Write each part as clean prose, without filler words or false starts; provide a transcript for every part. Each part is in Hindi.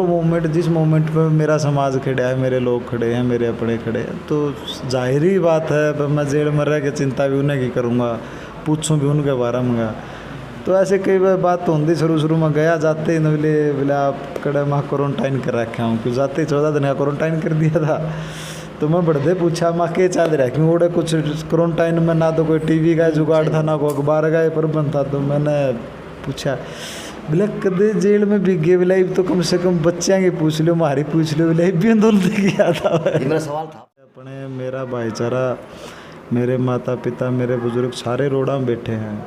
मोमेंट जिस मोमेंट पे मेरा समाज खड़ा है, मेरे लोग खड़े हैं, मेरे अपने खड़े हैं, तो जाहिर बात है पर मैं जेल में रह के चिंता भी उन्हें की करूँगा, पूछूँ भी उनके बारे में। तो ऐसे कई बात तो होती शुरू में गया जाते ही बोले आप कड़े माँ क्वारंटाइन कर रखा हूँ, क्यों जाते ही 14 दिन का क्वारंटाइन कर दिया था। तो मैं बढ़ते पूछा माँ के चल रहा क्यों ओडे कुछ क्वारंटाइन में ना तो कोई टीवी का जुगाड़ था ना कोई अखबार का प्रबंध था। तो मैंने पूछा बोले कदे जेल में भी गए, बोले तो कम से कम बच्चियाँ की पूछ लो, हमारी पूछ लो, बोले भी आंदोलन किया था। मेरा सवाल था अपने मेरा भाईचारा, मेरे माता पिता, मेरे बुजुर्ग सारे रोड़ा में बैठे हैं,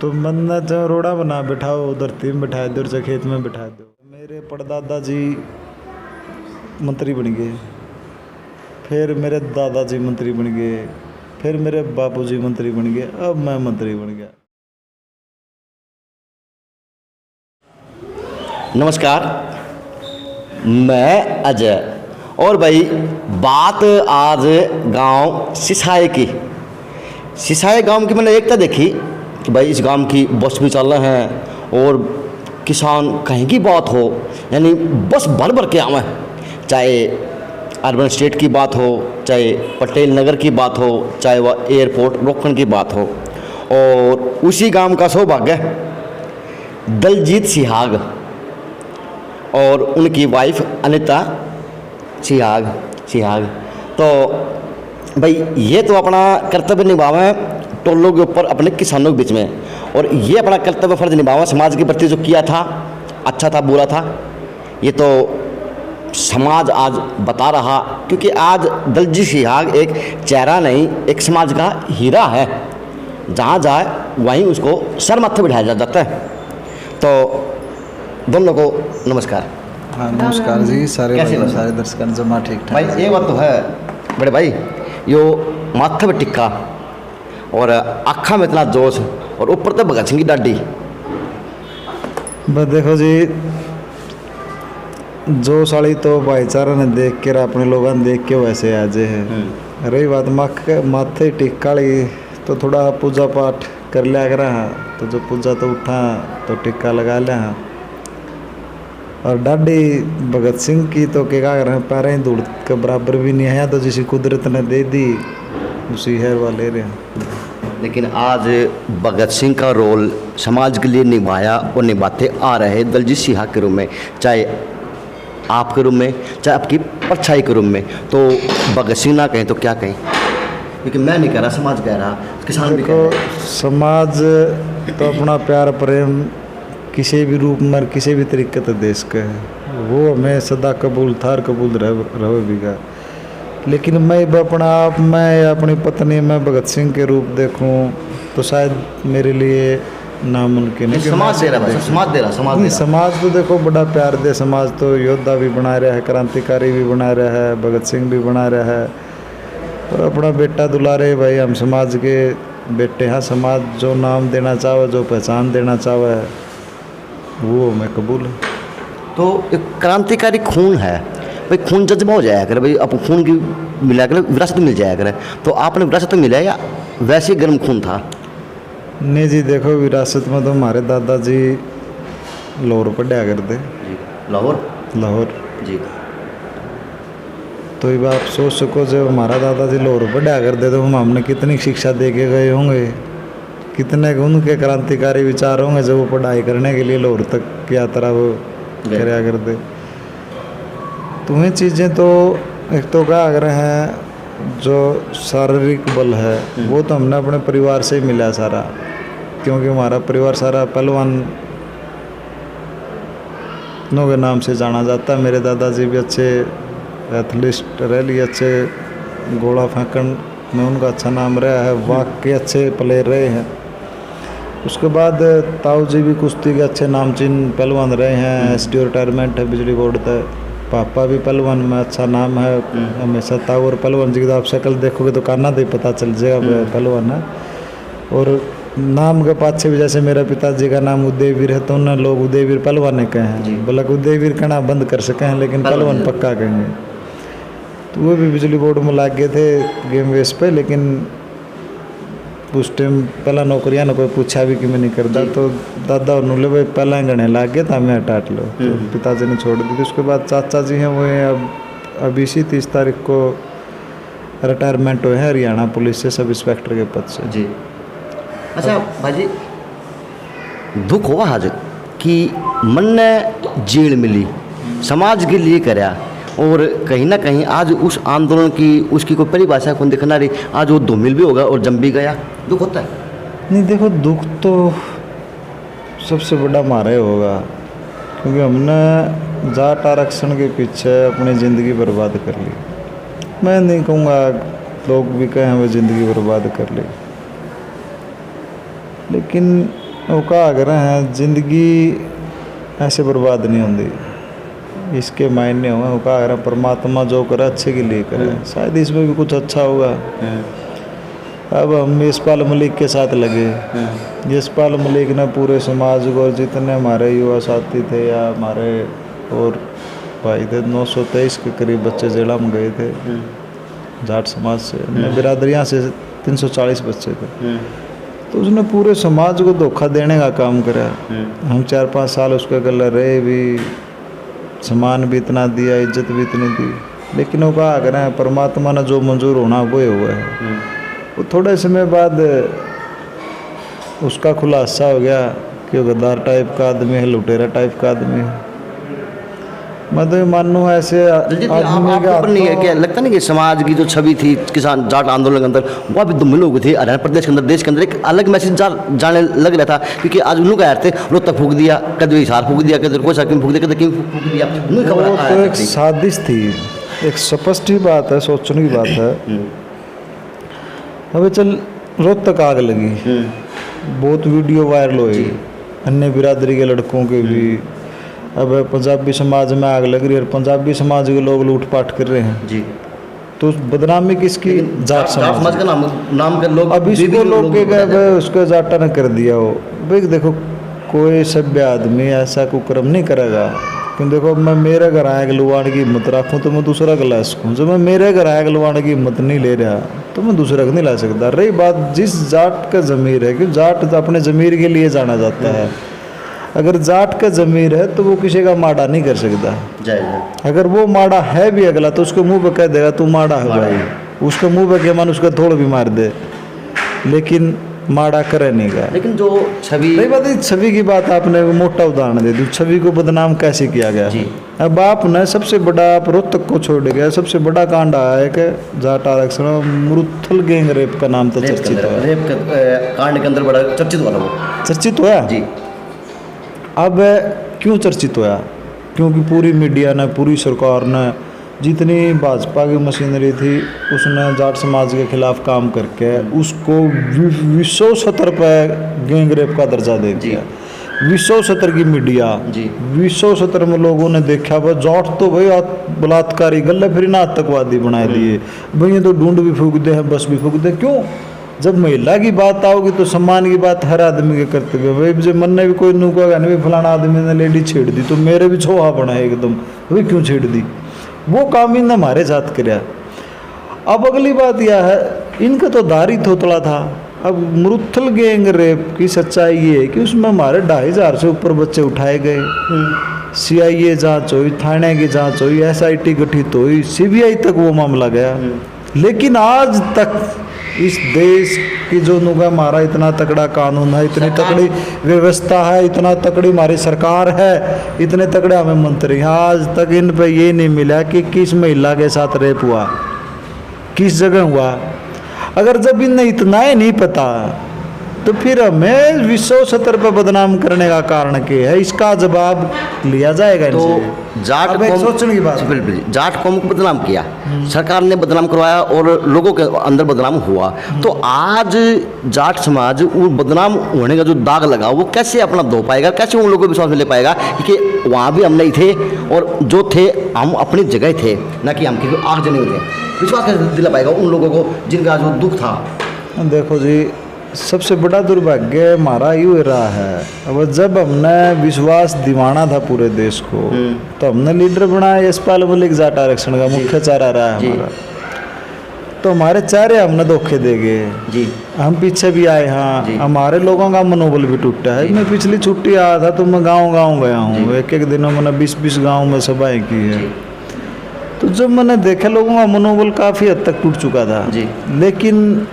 तो मन जो रोड़ा बना बैठाओ, उधर तीन बैठा इधर से खेत में बैठा दो। मेरे परदादा जी मंत्री बन गए, फिर मेरे दादाजी मंत्री बन गए, फिर मेरे बापूजी मंत्री बन गए, अब मैं मंत्री बन गया। नमस्कार, मैं अजय। और भाई बात आज गांव सिसाए की। सिसाए गांव की मैंने एकता देखी कि भाई इस गांव की बस भी चल रहे हैं और किसान कहीं की बात हो यानी बस भर भर के आवे, चाहे अर्बन स्टेट की बात हो, चाहे पटेल नगर की बात हो, चाहे वह एयरपोर्ट रोकन की बात हो। और उसी गांव का सौभाग्य दलजीत सिहाग और उनकी वाइफ अनिता सिहाग। तो भाई ये तो अपना कर्तव्य निभावे टोलों के ऊपर अपने किसानों के बीच में, और ये अपना कर्तव्य फर्ज निभावा समाज के प्रति जो किया था, अच्छा था बुरा था, ये तो समाज आज बता रहा। क्योंकि आज दलजीत सिहाग एक चेहरा नहीं, एक समाज का हीरा है, जहाँ जाए वहीं उसको सर माथे बिठाया जाता है। तो दोनों को नमस्कार। हाँ नमस्कार जी, सारे दर्शक जमा ठीक ठाक। भाई ये बात तो है बड़े भाई, यो माथे पे टिक्का और आँखा में इतना जोश और ऊपर तो भगत सिंह की डाडी। बस देखो जी, जोश वाली तो भाईचारा ने देख के अपने लोगों ने देख के वैसे आज है। रही बात माथे टिक्का वाली तो थोड़ा पूजा पाठ कर लिया करा, तो जो पूजा तो उठा तो टिक्का लगा लिया। और डाडी भगत सिंह की तो क्या करें, पैरें धूल के बराबर भी नहीं है, तो जिसी कुदरत ने दे दी उसी है वह ले रहे हैं। लेकिन आज भगत सिंह का रोल समाज के लिए निभाया और निभाते आ रहे दलजीत सिहाग के रूप में, चाहे आपके रूप में, चाहे आपकी परछाई के रूप में, तो भगत सिंह ना कहें तो क्या कहें? क्योंकि मैं नहीं कह रहा, समाज कह रहा, किसान भी कह रहा। समाज तो अपना प्यार प्रेम किसी भी रूप में किसी भी तरीके से देश का है, वो हमें सदा कबूल था और कबूल रहेगा। लेकिन मैं अपना आप, मैं अपनी पत्नी में भगत सिंह के रूप देखूं तो शायद मेरे लिए नामुमकिन है। समाज दे रहा, समाज तो देखो बड़ा प्यार दे, समाज तो योद्धा भी बना रहा है, क्रांतिकारी भी बना रहा है, भगत सिंह भी बना रहा है, और अपना बेटा दुलारे भाई हम समाज के बेटे हैं। समाज जो नाम देना चाहे, जो पहचान देना चाहे, वो मैं कबूल है। तो एक क्रांतिकारी खून है भाई, खून जज्बा हो जाया करे भाई, अब खून की मिला कर विरासत मिल जाया करे। तो आपने विरासत में मिला या वैसे ही गर्म खून था? नहीं जी, देखो विरासत में तो हमारे दादाजी लाहौर पढ़ा करते। लाहौर जी। तो ये आप सोच सको जब हमारा दादाजी लाहौर पढ़ा करते तो हमने कितनी शिक्षा दे के गए होंगे, कितने उनके क्रांतिकारी विचार होंगे जब वो पढ़ाई करने के लिए लाहौर तक की यात्रा वो कराया करते। तो ये चीज़ें तो एक तो क्या अगर हैं जो शारीरिक बल है वो तो हमने अपने परिवार से ही मिला सारा, क्योंकि हमारा परिवार सारा पहलवान नो के नाम से जाना जाता है। मेरे दादाजी भी अच्छे एथलीट रह लिए, अच्छे घोड़ा फेंकन में उनका अच्छा नाम रहा है, वाक के अच्छे प्लेयर रहे हैं। उसके बाद ताऊ जी भी कुश्ती के अच्छे नामचीन पहलवान रहे हैं, एसडीओ रिटायरमेंट है बिजली बोर्ड तक। पापा भी पहलवान में अच्छा नाम है हमेशा। ताऊ और पहलवान जी की तो आप शक्ल देखोगे तो काना दे पता चल जाएगा पहलवान है। और नाम के पाछे भी जैसे मेरे पिताजी का नाम उदयवीर है तो उन्हें लोग उदयवीर पहलवान कहे हैं, बोला उदयवीर कहना बंद कर सके हैं लेकिन पहलवान पक्का कहेंगे। तो वो भी बिजली बोर्ड में लाग गए थे गेम वेस पे, लेकिन उस टाइम पहला नौकरियां ना कोई पूछा भी कि मैं नहीं करता, तो दादा और नूले भाई पहला गणे लाग गया था, मैं हटाट लो, तो पिताजी ने छोड़ दी थी। उसके बाद चाचा जी हैं वो हैं, अब इसी 30 तारीख को रिटायरमेंट हुए हैं हरियाणा पुलिस से, सब इंस्पेक्टर के पद से। जी। अच्छा भाजी, दुख हुआ आज कि मन ने जेल मिली, समाज के लिए कराया, और कहीं ना कहीं आज उस आंदोलन की उसकी कोई परिभाषा कौन दिखना रही, आज वो धूमिल भी होगा और जम भी गया, दुख होता है? नहीं देखो, दुख तो सबसे बड़ा हमारा ही होगा, क्योंकि हमने जाट आरक्षण के पीछे अपनी ज़िंदगी बर्बाद कर ली। मैं नहीं कहूँगा लोग भी कहें हमें ज़िंदगी बर्बाद कर ली, लेकिन वो कहा अगर हैं ज़िंदगी ऐसे बर्बाद नहीं होती, इसके मायने हुए वो कहा अगर परमात्मा जो करे अच्छे के लिए करे, शायद इसमें भी कुछ अच्छा होगा। अब हम यशपाल मलिक के साथ लगे, यशपाल मलिक ने पूरे समाज को, जितने हमारे युवा साथी थे या हमारे और भाई थे, 923 के करीब बच्चे जेला में गए थे जाट समाज से, बिरादरियाँ से 340 बच्चे थे, तो उसने पूरे समाज को धोखा देने का काम करा। हम 4-5 साल उसके गले रहे भी, सम्मान भी इतना दिया, इज्जत भी इतनी दी, लेकिन वो कहा करें परमात्मा ने जो मंजूर होना वो हुआ है। वो थोड़े समय बाद उसका खुलासा हो गया कि वो गद्दार टाइप का आदमी है, लुटेरा टाइप का आदमी है। मैं तो ये मानूँ ऐसे आदमी का नहीं है क्या लगता नहीं कि समाज की जो छवि थी किसान जाट आंदोलन के अंदर, वो अभी दुमिल हो गई थी हरियाणा प्रदेश के अंदर, देश के अंदर एक अलग मैसेज जाने लग रहा था, क्योंकि आज उन्होंने कह रहे थे रोहतक फूक दिया, कदे हिसार फूक दिया, कदे कोई साकिम फूक दिया, कदे क्यों फूक दिया, वो तो एक साजिश थी, एक स्पष्ट ही बात है, सोचने की बात है। अबे चल रोहतक आग लगी, बहुत वीडियो वायरल हुई, अन्य बिरादरी के लड़कों के भी। अब पंजाबी समाज में आग लग रही है और पंजाबी समाज के लोग लूटपाट कर रहे हैं जी, तो बदनामी किसकी? जाट समाज का नाम कर लोग, अब इसको लोग के गए उसको जाटा ने कर दिया हो। भाई देखो, कोई सभ्य आदमी ऐसा कुकर्म नहीं करेगा, क्योंकि देखो मैं मेरे घर आए लुवाने की हिम्मत रखूँ तो मैं दूसरा का ला सकूँ, जब मैं मेरे घर आए लुवाने की हिम्मत नहीं ले रहा तो मैं दूसरा का नहीं ला सकता। रही बात जिस जाट का ज़मीर है, कि जाट अपने ज़मीर के लिए जाना जाता है, अगर जाट का ज़मीर है तो वो किसी का माड़ा नहीं कर सकता। अगर वो माड़ा है भी अगला तो उसको मुंह पे कह देगा तू माड़ा है भाई, उसके मुंह पे क्या मन उसका थोड़ा भी मार दे, लेकिन माड़ा करे नहीं का। लेकिन जो छवि, नहीं बात, छवि की बात आपने मोटा उदाहरण दे दी, छवि को बदनाम कैसे किया गया जी। अब आपने सबसे बड़ा, आप रोहतक को छोड़ गया, सबसे बड़ा कांड आया है कि जाट आरक्षण मुरुथल गैंग रेप का नाम तो चर्चित है, रेप कांड के अंदर बड़ा चर्चित हुआ, वो चर्चित हुआ जी। अब क्यों चर्चित होया? क्योंकि पूरी मीडिया ने, पूरी सरकार ने, जितनी भाजपा की मशीनरी थी उसने जाट समाज के खिलाफ काम करके उसको विश्व स्तर पर गैंग रेप का दर्जा दे दिया। विश्व स्तर की मीडिया, विश्व स्तर में लोगों ने देखा भाई जाट तो भाई बलात्कारी गले फिर ना आतंकवादी बनाए दिए, भाई ये तो ढूंढ भी फूक दे हैं, बस भी फूक दे। क्यों? जब महिला की बात आओगी तो सम्मान की बात हर आदमी के कर्तव्य। भाई जब मन ने भी कोई नू कहा नहीं फलाना आदमी ने लेडी छेड़ दी तो मेरे भी छोहा बना है एकदम, भाई क्यों छेड़ दी? वो काम इनने हमारे साथ कराया। अब अगली बात यह है, इनका तो दारी थोतला था। अब मुरुथल गैंग रेप की सच्चाई ये है कि उसमें हमारे 2500 से ऊपर बच्चे उठाए गए, CIA जांच हुई, थाने की जांच हुई, SIT गठित हुई, CBI तक वो मामला गया। लेकिन आज तक इस देश की जो नुगा हमारा इतना तगड़ा कानून है, इतनी तगड़ी व्यवस्था है, इतना तगड़ी हमारी सरकार है, इतने तगड़े हमें मंत्री, आज तक इन पे ये नहीं मिला कि किस महिला के साथ रेप हुआ, किस जगह हुआ। अगर जब इन्हें इतना ही नहीं पता तो फिर हमें विश्व स्तर पर बदनाम करने का कारण क्या है? इसका जवाब लिया जाएगा। तो जाट कौम, सोचने की बात, जाट कौम को बदनाम किया, सरकार ने बदनाम करवाया और लोगों के अंदर बदनाम हुआ। तो आज जाट समाज वो बदनाम होने का जो दाग लगा वो कैसे अपना धो पाएगा, कैसे उन लोगों को विश्वास में ले पाएगा कि वहाँ भी हम नहीं थे और जो थे हम अपनी जगह थे, ना कि हम किसी आग जने थे? विश्वास कैसे दिला पाएगा उन लोगों को जिनका जो दुख था? देखो जी, सबसे बड़ा दुर्भाग्य हमारा यूँ रहा है, अब जब हमने विश्वास दिवाना था पूरे देश को तो हमने लीडर बनाया यशपाल मलिक, जाट आरक्षण का मुख्य चारा रहा है हमारा। तो हमारे चेहरे हमने धोखे दे गए, जी हम पीछे भी आए। जी। हाँ, हमारे लोगों का मनोबल भी टूटा है। मैं पिछली छुट्टी आया था तो मैं गांव गया हूँ, एक एक दिनों मैंने 20-20 गांव में सभाएं की है। तो जब मैंने देखा लोगों का मनोबल काफ़ी हद तक टूट चुका था। जी। लेकिन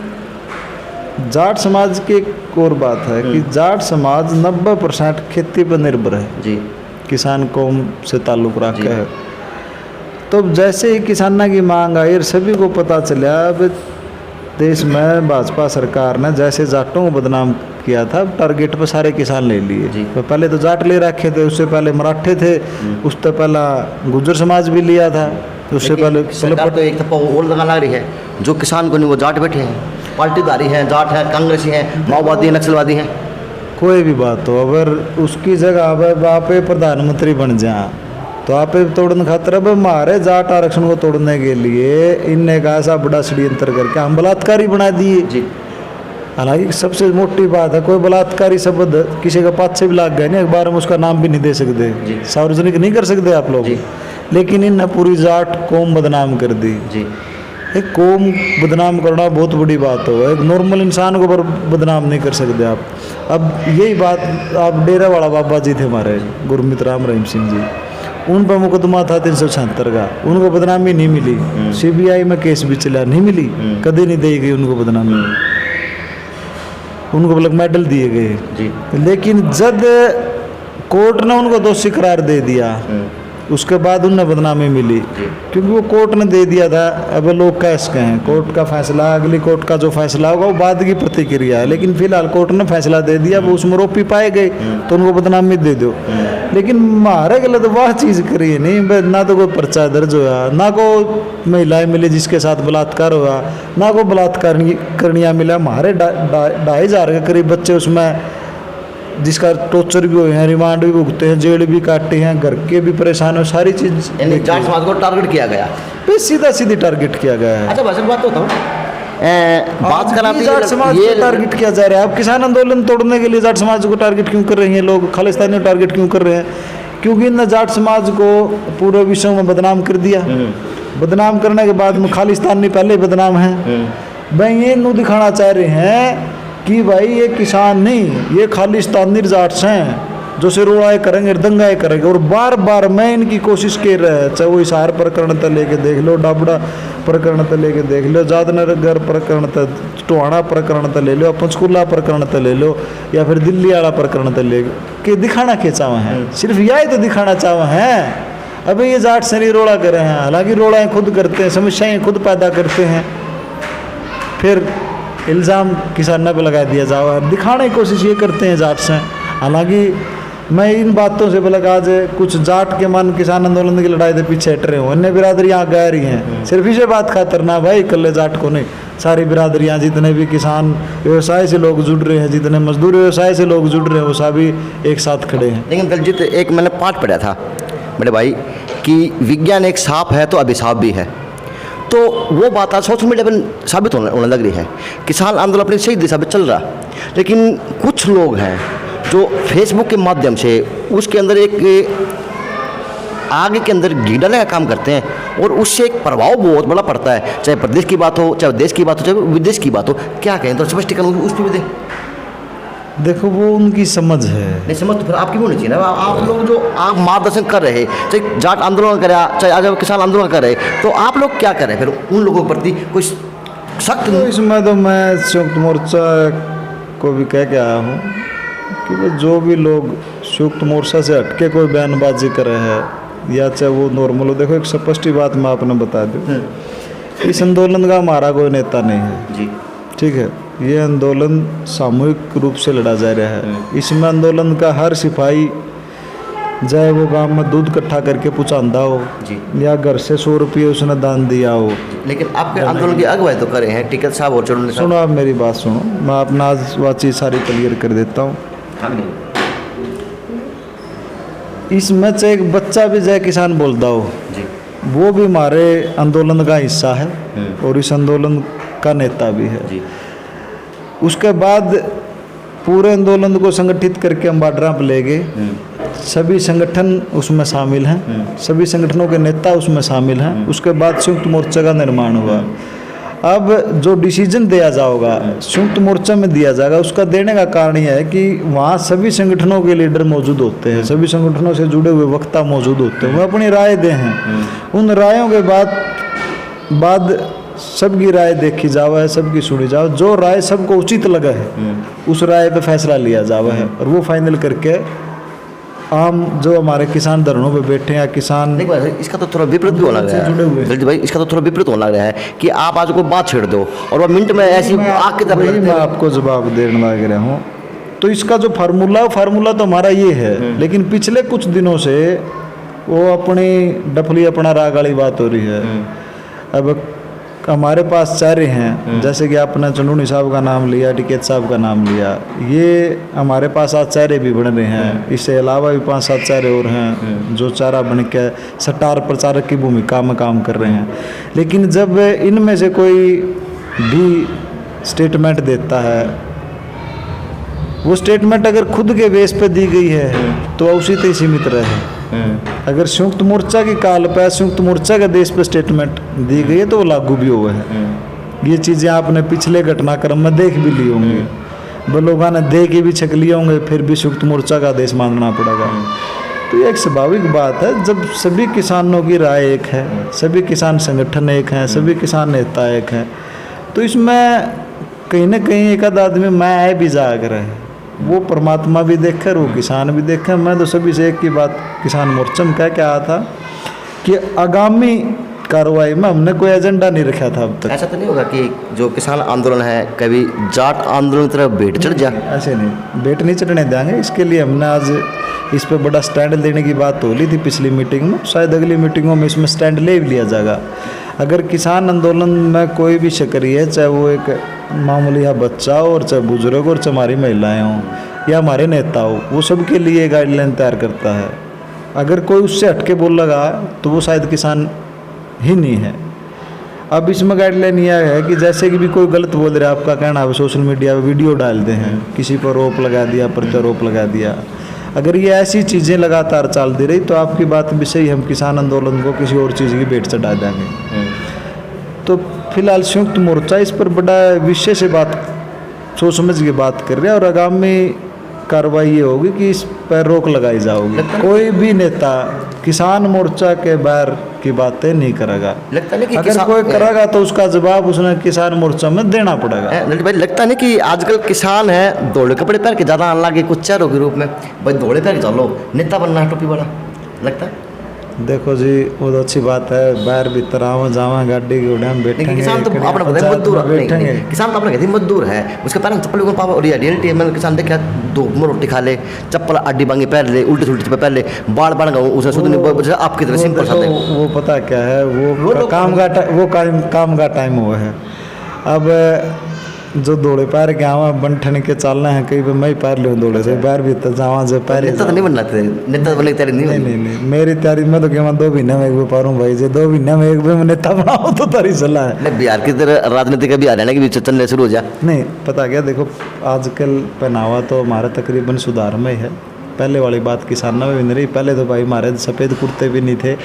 जाट समाज की एक और बात है कि जाट समाज 90% खेती पर निर्भर है, जी किसान कौम से ताल्लुक़ रखा है। तो जैसे ही किसानों की मांग आई और सभी को पता चला अब देश में भाजपा सरकार ने जैसे जाटों को बदनाम किया था, टारगेट पर सारे किसान ले लिए। तो पहले तो जाट ले रखे थे, उससे पहले मराठे थे, उससे पहला गुर्जर समाज भी लिया था, उससे पहले सरकार तो एक थप्पा और लगा लग रही है, जो किसान को नहीं वो जाट बैठे हैं, पार्टीदारी हैं, जाट हैं, कांग्रेसी हैं, माओवादी हैं, नक्सलवादी हैं। कोई भी बात हो, अगर उसकी जगह अब आप प्रधानमंत्री बन जाए तो आप तोड़ने खातर अब हमारे जाट आरक्षण को तोड़ने के लिए इनने का ऐसा बड़ा षड्यंत्र करके हम बलात्कारी बना दिए। जी हालांकि सबसे मोटी बात है, कोई बलात्कारी शब्द किसी का पाछे भी लाग गया नहीं, अखबार में उसका नाम भी नहीं दे सकते, सार्वजनिक नहीं कर सकते आप लोग। लेकिन इनने पूरी जाट कौम बदनाम कर दी। जी एक कौम बदनाम करना बहुत बड़ी बात हो, एक नॉर्मल इंसान को बदनाम नहीं कर सकते आप। अब यही बात आप डेरा वाला बाबा जी थे हमारे गुरमीत राम रहीम सिंह जी, उन पर मुकदमा था 376 का, उनको बदनामी नहीं मिली। CBI में केस भी चला, नहीं मिली, कभी नहीं दी गई उनको बदनामी, उनको ब्लैक मेडल दिए गए। लेकिन जब कोर्ट ने उनको दोषी करार दे दिया उसके बाद उन्हें बदनामी मिली, क्योंकि वो कोर्ट ने दे दिया था। अब लोग कैसे कहें, कोर्ट का फैसला, अगली कोर्ट का जो फैसला होगा वो बाद की प्रतिक्रिया है, लेकिन फिलहाल कोर्ट ने फैसला दे दिया, वो उसमें रोपी पाए गए तो उनको बदनामी दे दो। लेकिन हमारे गलत वह चीज़ करी है नहीं, ना तो कोई पर्चा दर्ज हुआ, ना को महिलाएं मिली जिसके साथ बलात्कार हुआ, ना को बलात्कार करनिया मिला। हमारे 2,500 के करीब बच्चे उसमें जिसका टॉर्चर भी हुए हैं, रिमांड भी भुगते हैं, जेल भी काटे हैं, घर के भी परेशान हो, सारी चीज़ जाट समाज को टारगेट किया गया, सीधी टारगेट किया गया है। अच्छा भाषण बात तो बताओ, बात करा जाट समाज को टारगेट किया जा रहा है। अब किसान आंदोलन तोड़ने के लिए जाट समाज को टारगेट क्यों कर रहे हैं लोग, खालिस्तानी को टारगेट क्यों कर रहे हैं? क्योंकि इन जाट समाज को पूरे विश्व में बदनाम कर दिया। बदनाम करने के बाद में खालिस्तानी पहले बदनाम है, भाई ये नू दिखाना चाह रहे हैं कि भाई ये किसान नहीं, ये खालिस्तानी जाट्स हैं जो सिरोड़ाए करेंगे, दंगाए करेंगे। और बार बार मैं इनकी कोशिश कर रहा है, चाहे वो हिसार प्रकरण तक लेके देख लो, डाबड़ा प्रकरण तक लेके देख लो, जादनगर प्रकरण तक, टोहाना प्रकरण तक ले लो, पंचकुला प्रकरण तक ले लो, या फिर दिल्ली वाला प्रकरण तक ले के दिखाना क्या चाहे हैं, सिर्फ यही तो दिखाना चाहे हैं। अभी ये जाट से रोड़ा कर रहे हैं, हालांकि रोड़ाएँ खुद करते हैं, समस्याएँ खुद पैदा करते हैं, फिर इल्ज़ाम किसानों पे लगा दिया जाओ, दिखाने की कोशिश ये करते हैं जाट से। हालांकि मैं इन बातों से बोला आज कुछ जाट के मन किसान आंदोलन की लड़ाई से पीछे हट रहे हो, अन्य बिरादरियाँ गए रही हैं, सिर्फ इसे बात खातर ना भाई इकल्ले जाट को नहीं, सारी बिरादरियाँ, जितने भी किसान व्यवसाय से लोग जुड़ रहे हैं, जितने मजदूर व्यवसाय से लोग जुड़ रहे हैं, वो सभी एक साथ खड़े हैं। लेकिन दलजीत, एक मैंने पाठ पढ़ा था बड़े भाई कि विज्ञान एक साप है तो अभिशाप भी है। तो वो बात आज सोशल मीडिया पर साबित होने लग रही है। किसान आंदोलन अपनी सही दिशा पर चल रहा, लेकिन कुछ लोग हैं जो फेसबुक के माध्यम से उसके अंदर एक आगे के अंदर घी डालने का काम करते हैं, और उससे एक प्रभाव बहुत बड़ा पड़ता है, चाहे प्रदेश की बात हो, चाहे देश की बात हो, चाहे विदेश की बात हो। क्या कहें, तो स्पष्टीकरण उस पर भी दें। देखो वो उनकी समझ है, नहीं समझ तो फिर आपकी भी होनी चाहिए ना। आप लोग जो आप मार्गदर्शन कर रहे, चाहे जाट आंदोलन कर रहे, चाहे आज किसान आंदोलन कर रहे, तो आप लोग क्या कर रहे हैं फिर उन लोगों के प्रति कोई सख्त? तो इसमें तो मैं संयुक्त मोर्चा को भी कह के आया हूँ कि वो जो भी लोग संयुक्त मोर्चा से हटके कोई बयानबाजी कर रहे हैं या चाहे वो नॉर्मल हो, देखो एक स्पष्ट बात मैं आपने बता दूँ, इस आंदोलन का हमारा कोई नेता नहीं है जी, ठीक है। ये आंदोलन सामूहिक रूप से लड़ा जा रहा है। इसमें आंदोलन का हर सिपाही, चाहे वो गांव में दूध इकट्ठा करके पहुँचाता हो जी, या घर से 100 रुपये उसने दान दिया हो। लेकिन आपके आंदोलन की अगुवाई तो करे हैं टिकैत साहब और चुन। सुनो आप मेरी बात सुनो, मैं अपना आज वो चीज़ सारी क्लियर कर देता हूँ। इसमें चाहे एक बच्चा भी जय किसान बोलता हो जी, वो भी हमारे आंदोलन का हिस्सा है और इस आंदोलन का नेता भी है जी। उसके बाद पूरे आंदोलन को संगठित करके हम बॉर्डर पर ले गए, सभी संगठन उसमें शामिल हैं, सभी संगठनों के नेता उसमें शामिल हैं। उसके बाद संयुक्त मोर्चा का निर्माण हुआ। अब जो डिसीजन दिया जाएगा संयुक्त मोर्चा में दिया जाएगा, उसका देने का कारण यह है कि वहाँ सभी संगठनों के लीडर मौजूद होते हैं, सभी संगठनों से जुड़े हुए वक्ता मौजूद होते हैं, वो अपनी राय दे हैं। उन रायों के बाद सबकी राय देखी जावा है, सबकी सुनी जावा, जो राय सबको उचित लगा है उस राय पे फैसला लिया जावा है, और वो फाइनल करके आम जो हमारे किसान धरनों पे बैठे हैं, किसान देखो इसका तो थोड़ा विपरीत भी होना लग रहा जुड़े हुए है दलजी भाई, इसका तो थोड़ा विपरीत होने लग रहा है कि आप आज को बात छेड़ दो और वो मिनट में ऐसी आग की तरह वही लगते मैं हैं। आपको जवाब देने लग रहा हूँ। तो इसका जो फार्मूला तो हमारा ये है, लेकिन पिछले कुछ दिनों से वो अपनी डफली अपना राग वाली बात हो रही है। अब हमारे पास चारे हैं, जैसे कि आपने चंदूनी साहब का नाम लिया, टिकैत साहब का नाम लिया, ये हमारे पास आज चारे भी बन रहे हैं। इससे अलावा भी 5-7 चारे और हैं जो चारा बन के स्टार प्रचारक की भूमिका में काम कर रहे हैं। लेकिन जब इनमें से कोई भी स्टेटमेंट देता है, वो स्टेटमेंट अगर खुद के बेस पे दी गई है तो उसी तक सीमित रहे। अगर संयुक्त मोर्चा की काल पर संयुक्त मोर्चा के देश पे स्टेटमेंट दी गई है तो वो लागू भी हुआ है। ये चीज़ें आपने पिछले घटनाक्रम में देख भी ली होंगी, वो लोगों ने दे के भी छक लिए होंगे, फिर भी संयुक्त मोर्चा का आदेश मानना पड़ेगा। तो ये एक स्वाभाविक बात है, जब सभी किसानों की राय एक है, सभी किसान संगठन एक हैं, सभी किसान नेता एक हैं, तो इसमें कहीं ना कहीं एक आध आदमी मैं आए भी जाकर है, वो परमात्मा भी देखे, वो किसान भी देखे। मैं तो सभी से एक ही बात किसान मोर्चा में कह के आया था कि आगामी कार्रवाई में हमने कोई एजेंडा नहीं रखा था अब तक। ऐसा तो नहीं होगा कि जो किसान आंदोलन है कभी जाट आंदोलन की तरफ भेंट चढ़ जाए? ऐसे नहीं, भेंट नहीं चढ़ने देंगे। इसके लिए हमने आज इस पर बड़ा स्टैंड लेने की बात हो ली थी पिछली मीटिंग में, शायद अगली मीटिंगों में इसमें स्टैंड ले भी लिया जाएगा। अगर किसान आंदोलन में कोई भी सक्रिय है, चाहे वो एक मामूली या बच्चा हो, और चाहे बुजुर्ग, और चाहे हमारी महिलाएं हों या हमारे नेता हो, वो सबके लिए गाइडलाइन तैयार करता है। अगर कोई उससे हटके बोल लगा तो वो शायद किसान ही नहीं है। अब इसमें गाइडलाइन यह है कि जैसे कि भी कोई गलत बोल रहा है, आपका कहना है सोशल मीडिया पे वीडियो डालते हैं, किसी पर रोप लगा दिया, प्रत्यारोप लगा दिया, अगर ये ऐसी चीज़ें लगातार चलती रही तो आपकी बात भी सही, हम किसान आंदोलन को किसी और चीज़ की भेंट चढ़ा देंगे। तो फिलहाल संयुक्त मोर्चा इस पर बड़ा विषय से बात सोच समझ के बात कर रहे हैं, और आगामी कार्रवाई ये होगी कि इस पर रोक लगाई जाएगी। कोई भी नेता किसान मोर्चा के बाहर की बातें नहीं करेगा। लगता नहीं कि अगर कोई करेगा तो उसका जवाब उसने किसान मोर्चा में देना पड़ेगा। ललित भाई, लगता नहीं कि आजकल किसान है धोले कपड़े पहन के ज़्यादा आने लगे कुछ चारों के रूप में, भाई धोले पहन के चलो, नेता बनना है टोपी वाला, लगता है? देखो जी, वो तो अच्छी बात है, बाहर भीतर आवा जावा गाड़ी के उड़े हम बैठेंगे। किसान तो आपने बताया मजदूर नहीं, किसान तो आपने कहती मजदूर है, उसके पैर में चप्पल को पापा और रियलिटी है। मैंने किसान देखा धूप में रोटी खा ले, चप्पल अड्डी बांगी पहन ले, उल्टी सुल्टी पे पहन ले, बाल बन गए उसने शुद्ध नहीं, आपकी तरह सिंपल सा। वो पता क्या है, वो काम का टाइम हुआ है। अब जो दौड़े पैर के आवा बंठन के चलना है, कहीं पे मैं पैर लूँ दौड़े से बाहर भी तो जावा से पैर। नेता तो नहीं बनना थे, नेता बनने की तैयारी नहीं, मेरी तैयारी मैं तो क्या 2 महीने में एक बार पारूँ भाई, जो 2 महीने में एक बार मैं नेता बनाऊँ तो तारी सलाह है। नहीं, बिहार की तरह राजनीति का भी हरियाणा के बीच चलने शुरू हो जाए। नहीं, पता क्या, देखो आजकल पहनावा तो हमारा तकरीबन सुधार में है, पहले वाली बात किसानों में भी नहीं रही। पहले तो भाई हमारे सफ़ेद कुर्ते भी नहीं थे,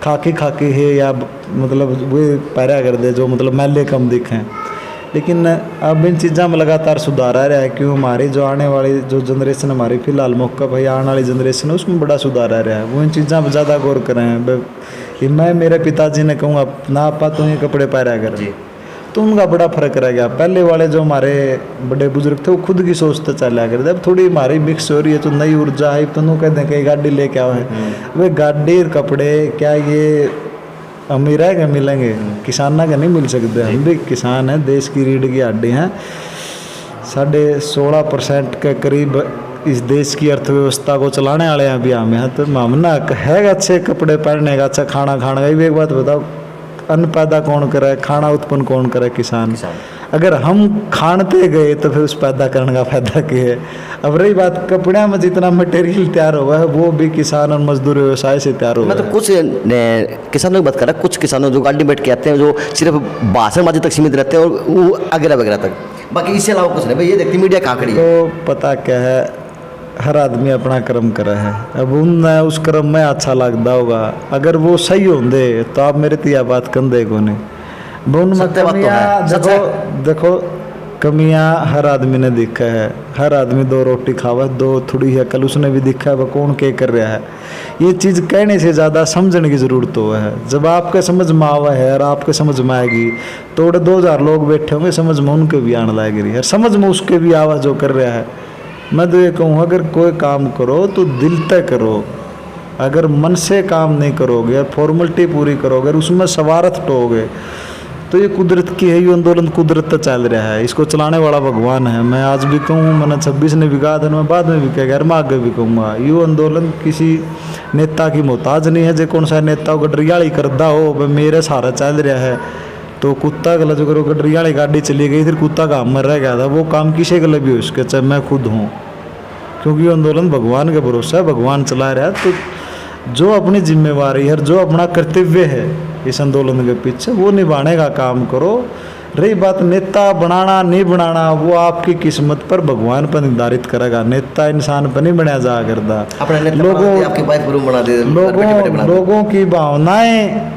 खाकी है, या मतलब वो पैरा कर दे जो मतलब मैले कम दिखें। लेकिन अब इन चीज़ों में लगातार सुधार आ रहा है, क्यों हमारी जो आने वाली जो जनरेशन हमारी फ़िलहाल मौका भाई आने वाली जनरेशन है उसमें बड़ा सुधार आ रहा है, वो इन चीज़ों पर ज़्यादा गौर कर रहे हैं। मैं मेरे पिताजी ने कहूँगा ना आपा तो ये कपड़े पहना कर, तो उनका बड़ा फ़र्क रह गया। पहले वाले जो हमारे बड़े बुजुर्ग थे वो खुद की सोचते चला करते, अब थोड़ी हमारी मिक्स हो रही है तो नई ऊर्जा है, तो कहते हैं कहीं गाड़ी लेके आओ है, वे गाड़ी और कपड़े क्या ये अमीर है क्या मिलेंगे, किसाना का नहीं मिल सकते। हम भी किसान हैं, देश की रीढ़ की हड्डी हैं, 16.5% के करीब इस देश की अर्थव्यवस्था को चलाने वाले हैं अभी हम हैं। तो मामना है अच्छे कपड़े पहनने का, अच्छा खाना खाने का। एक बात बताओ, अन्न पैदा कौन करे, खाना उत्पन्न कौन करे? किसान। अगर हम खानते गए तो फिर उस पैदा करने का फायदा क्या है? अब रही बात कपड़े में जितना मटेरियल तैयार हुआ है वो भी किसान और मजदूर व्यवसाय से तैयार हुआ है। मतलब कुछ किसानों की बात कर रहा है, कुछ किसानों जो गाड़ी बैठ के आते हैं जो सिर्फ भाषणबाजी तक सीमित रहते हैं और वो वगैरह वगैरह तक, बाकी इससे अलावा कुछ नहीं। भाई ये देखती मीडिया कहाँ खड़ी है। तो पता क्या है, हर आदमी अपना कर्म करा है, अब उन उस कर्म में अच्छा लगता होगा। अगर वो सही होंगे तो आप मेरे तिया बात कंधे को नहीं, उनमें सत्य बात तो कमियां है, सच देखो देखो कमियां हर आदमी ने देखा है। हर आदमी दो रोटी खावा, दो थोड़ी है, कल उसने भी देखा है वह कौन क्या कर रहा है। ये चीज़ कहने से ज़्यादा समझने की ज़रूरत तो है। जब आपके समझ में आवा है और आपके समझ में आएगी तो 2000 लोग बैठे होंगे, समझ में उनके भी आने लग रही है, समझ में उसके भी आवाज़ जो कर रहा है। मैं तो ये कहूँ अगर कोई काम करो तो दिल तय करो। अगर मन से काम नहीं करोगे, फॉर्मेलिटी पूरी करोगे और उसमें सवारथ टोगे तो ये कुदरत की है। ये आंदोलन कुदरत तो चल रहा है, इसको चलाने वाला भगवान है। मैं आज भी कहूँ, मैंने 26 ने भी कहा था, मैं बाद में भी कह गया, मैं आगे भी कहूँगा, ये आंदोलन किसी नेता की मोहताज नहीं है। जो कौन सा नेता गडरियाली करदा हो वह मेरे सहारा चल रहा है तो कुत्ता गला जो करो, गडरियाली गाड़ी चली गई फिर कुत्ता का मर रह गया था, वो काम किसी गले भी हो इसके, चाहे मैं खुद हूँ। क्योंकि ये आंदोलन भगवान के भरोसा है, भगवान चला रहा है। तो जो अपनी जिम्मेवारी है, जो अपना कर्तव्य है इस आंदोलन के पीछे, वो निभाने का काम करो। रही बात नेता बनाना नहीं बनाना, वो आपकी किस्मत पर भगवान पर निर्धारित करेगा। नेता इंसान पर नहीं बनाया जा करता। अपने नेता बना दे, आपकी वाइफ रूम बना दे, लोगों की भावनाएं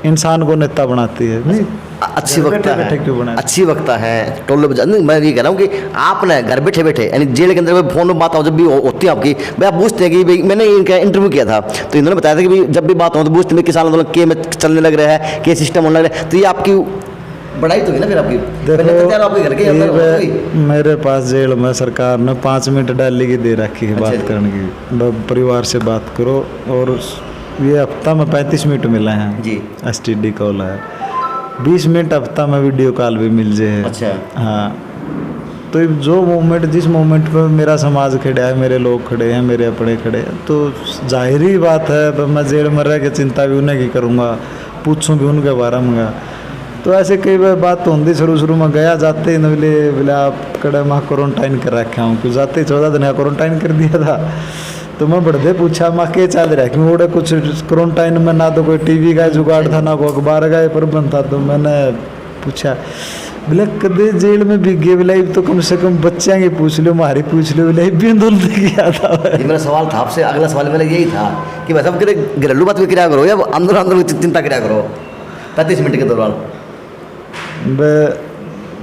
इंसान को नेता बनाती है। नहीं अच्छी घर वक्ता बैठे है, क्यों बनाए? अच्छी वक्ता है, टोले बजा नहीं। मैं ये कह रहा हूँ कि आपने घर बैठे बैठे यानी जेल के अंदर में फोन में बात हो जब भी होती है आपकी, भाई आप पूछते हैं कि भाई मैंने इनका इंटरव्यू किया था तो इन्होंने बताया था कि भाई जब भी बात हो तो पूछते हैं किसान आंदोलन के में चलने लग रहा है, के सिस्टम होने लग रहा है, तो ये आपकी बढ़ाई तो है ना फिर आपकी। देखो आपके घर के अंदर मेरे पास जेल में सरकार ने 5 मिनट डाली की दे रखी है बात करने की, परिवार से बात करो। और ये हफ्ता में 35 मिनट मिले हैं जी, STD कॉल है, 20 मिनट हफ्ता में वीडियो कॉल भी मिल जाए। अच्छा हाँ, तो जो मोमेंट जिस मोमेंट पे मेरा समाज खड़ा है, मेरे लोग खड़े हैं, मेरे अपने खड़े हैं, तो जाहिर बात है पर मैं जेल में रह के चिंता भी उन्हें की करूँगा, पूछूँ भी उनके बारे में। तो ऐसे कई बार बात तो होती, शुरू में गया जाते ही बोले आप कड़े माँ क्वारंटाइन कर रखा हूँ, क्यों जाते ही 14 दिन क्वारंटाइन कर दिया था। तो मैं बढ़ते पूछा माँ के चल रहा है, क्यों उड़े कुछ क्वारंटाइन में ना तो कोई टीवी का जुगाड़ था ना कोई अखबार का प्रबंध था। तो मैंने पूछा बोले कदे जेल में भी गे बोले तो कम से कम बच्चियाँ की पूछ लो, हमारी पूछ लो, बोले भी आंदोलन किया था। ये मेरा सवाल था आपसे, अगला सवाल मेरा यही था कि भाई साहब घरेलू बात भी क्या करो या आंदोलन की चिंता क्या करो 35 मिनट के दौरान।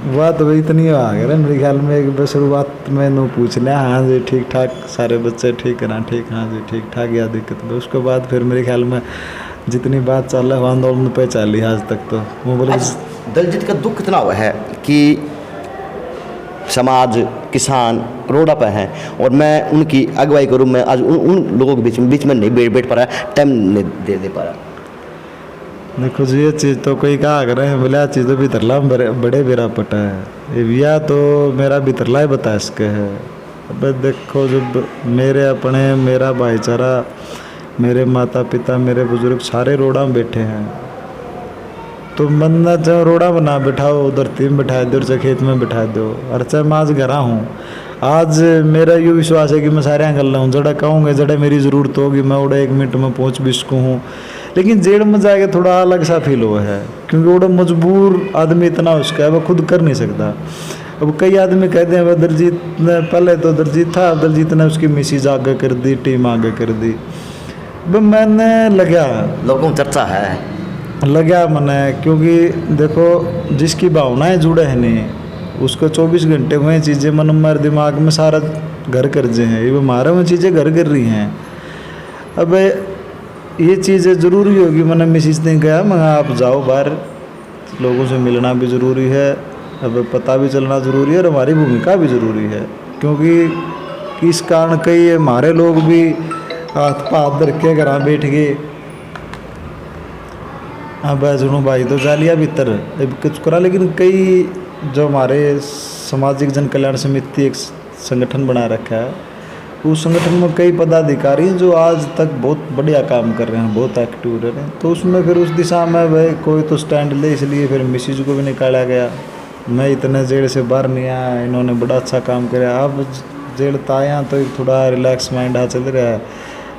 बात वही इतनी आ गया मेरे ख्याल में, एक बस शुरुआत में नू पूछ लिया हाँ जी ठीक ठाक, सारे बच्चे ठीक है ना, ठीक हाँ जी ठीक ठाक, या दिक्कत। उसके बाद फिर मेरे ख्याल में जितनी बात चल रहा है आंदोलन पे चल रही है आज तक। तो वो बोले दलजीत का दुख इतना हुआ है कि समाज किसान रोड़ा पे हैं और मैं उनकी अगुवाई करूँ, मैं आज उन लोगों के बीच में नहीं बैठ पा रहा, टाइम नहीं दे पा रहा। देखो जी ये चीज़ तो कोई कहा कर रहे हैं बोले चीज़ तो भीतरला बड़े बेरा पटा है, ये बिया तो मेरा भीतरला ही बता इसके है। अब देखो जब मेरे अपने मेरा भाईचारा, मेरे माता पिता, मेरे बुजुर्ग सारे रोड़ा में बैठे हैं, तो बंदा चाहे रोड़ा में ना बिठाओ, उधर तीन बिठा दो, चाहे खेत में बिठा दो, और चाहे मैं आज घर हूँ। आज मेरा यूँ विश्वास है कि मैं सारे गल हूँ, जड़ा कहूँगे जड़ा मेरी ज़रूरत होगी मैं उड़ा 1 मिनट में पहुँच भी सकूँ हूँ। लेकिन जेल में जाके थोड़ा अलग सा फील हुआ है, क्योंकि वो मजबूर आदमी इतना उसका है, वह खुद कर नहीं सकता। अब कई आदमी कहते हैं वह दलजीत ने, पहले तो दलजीत था, दलजीत ने उसकी मिसेज आगे कर दी, टीम आगे कर दी। मैंने लगा लोगों में चर्चा है लगा मैंने, क्योंकि देखो जिसकी भावनाएं जुड़े हैं नहीं उसको 24 घंटे में चीज़ें मन में दिमाग में सारा घर कर जे हैं, ये हमारे में चीज़ें घर कर रही हैं। अब ये चीज़ें ज़रूरी होगी, मैंने मिसेज ने कहा मैं आप जाओ बाहर, लोगों से मिलना भी ज़रूरी है, अब पता भी चलना ज़रूरी है और हमारी भूमिका भी ज़रूरी है, क्योंकि इस कारण कई हमारे लोग भी हाथ पाथ धर के घर बैठ गए। अब जुनू भाई तो जा लिया भीतर अब कुछ करा, लेकिन कई जो हमारे सामाजिक जन कल्याण समिति एक संगठन बना रखा है, उस संगठन में कई पदाधिकारी हैं जो आज तक बहुत बढ़िया काम कर रहे हैं, बहुत एक्टिव रह रहे हैं। तो उसमें फिर उस दिशा में भाई कोई तो स्टैंड ले, इसलिए फिर मिसेज को भी निकाला गया। मैं इतने जेल से बाहर नहीं आया, इन्होंने बड़ा अच्छा काम किया। अब जेल तो आया तो थोड़ा रिलैक्स माइंड आ चल रहा है,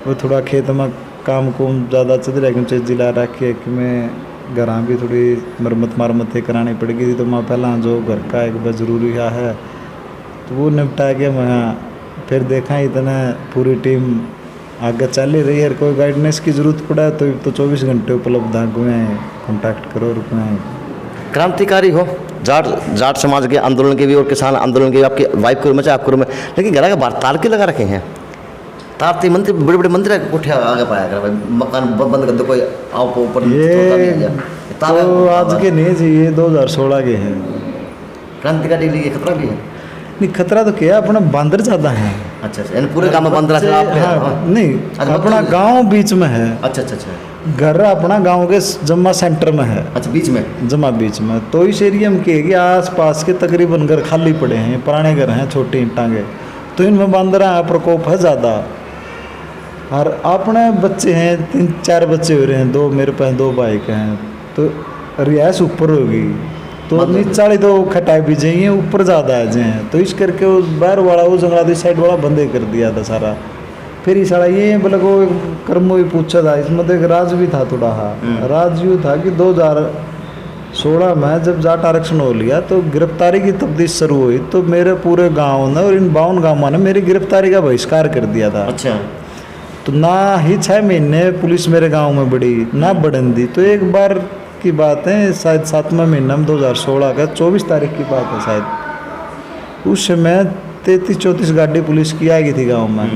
वो थोड़ा खेत में काम को ज़्यादा चल रहा है, क्योंकि जिला रखी कि मैं घर भी थोड़ी मरम्मत करानी पड़ गई थी, तो मैं पहला जो घर का एक बार ज़रूरी है तो वो निपटा के मैं फिर देखा इतना पूरी टीम आगे चल ही रही है। कोई गाइडेंस की ज़रूरत पड़ा है तो 24 घंटे उपलब्ध है, गुए कॉन्टैक्ट करो रुकना है। क्रांतिकारी हो, जाट जाट समाज के आंदोलन के भी और किसान आंदोलन के भी, आपके वाइफ के रूम में चाहे आपके रूम में, लेकिन घर के बाहर तार के लगा रखे हैं। तार मंदिर, बड़े बड़े मंदिर कोठे आगे पाया कर भाई, मकान बंद कर दो, कोई आओ ऊपर ये तो आज के नहीं जी, ये 2016 के हैं। क्रांतिकारी के लिए खतरा भी है? नहीं, खतरा तो क्या, अपना बंदर ज़्यादा है। अच्छा अच्छा, यानी पूरे गाँव में बंदर है? हाँ, नहीं, अपना गांव बीच में है। अच्छा अच्छा अच्छा, घर अपना गांव के जम्मा सेंटर में है। अच्छा, बीच में, जमा बीच में। तो इस एरिया में क्या है कि आस-पास के तकरीबन घर खाली पड़े हैं, पुराने घर हैं छोटी ईंटां के, तो इनमें बंदर का प्रकोप है ज़्यादा। और अपने बच्चे हैं, 3-4 बच्चे हो रहे हैं, 2 मेरे पास 2 बाइक हैं, तो रिहायश ऊपर होगी, तो नीचे वाली तो खटाई भी चाहिए, ऊपर ज़्यादा आ जाए, तो इस करके वो बाहर वाला, वो जंगलाती साइड वाला बंद ही कर दिया था सारा। फिर ये सारा ये बोले को कर्मो भी पूछा था, इसमें तो एक राज भी था थोड़ा। राज यूँ था कि 2016 में जब जाट आरक्षण हो लिया तो गिरफ्तारी की तफ्तीश शुरू हुई, तो मेरे पूरे गांव ने और इन 52 गाँवों ने मेरी गिरफ्तारी का बहिष्कार कर दिया था। अच्छा, तो ना ही 6 महीने पुलिस मेरे गांव में बढ़ी, ना बढ़न दी। तो एक बार की बात है, शायद 7वें महीने में 2016 का 24 तारीख की बात है शायद, उस समय 33-34 गाड़ी पुलिस की आई थी गांव में।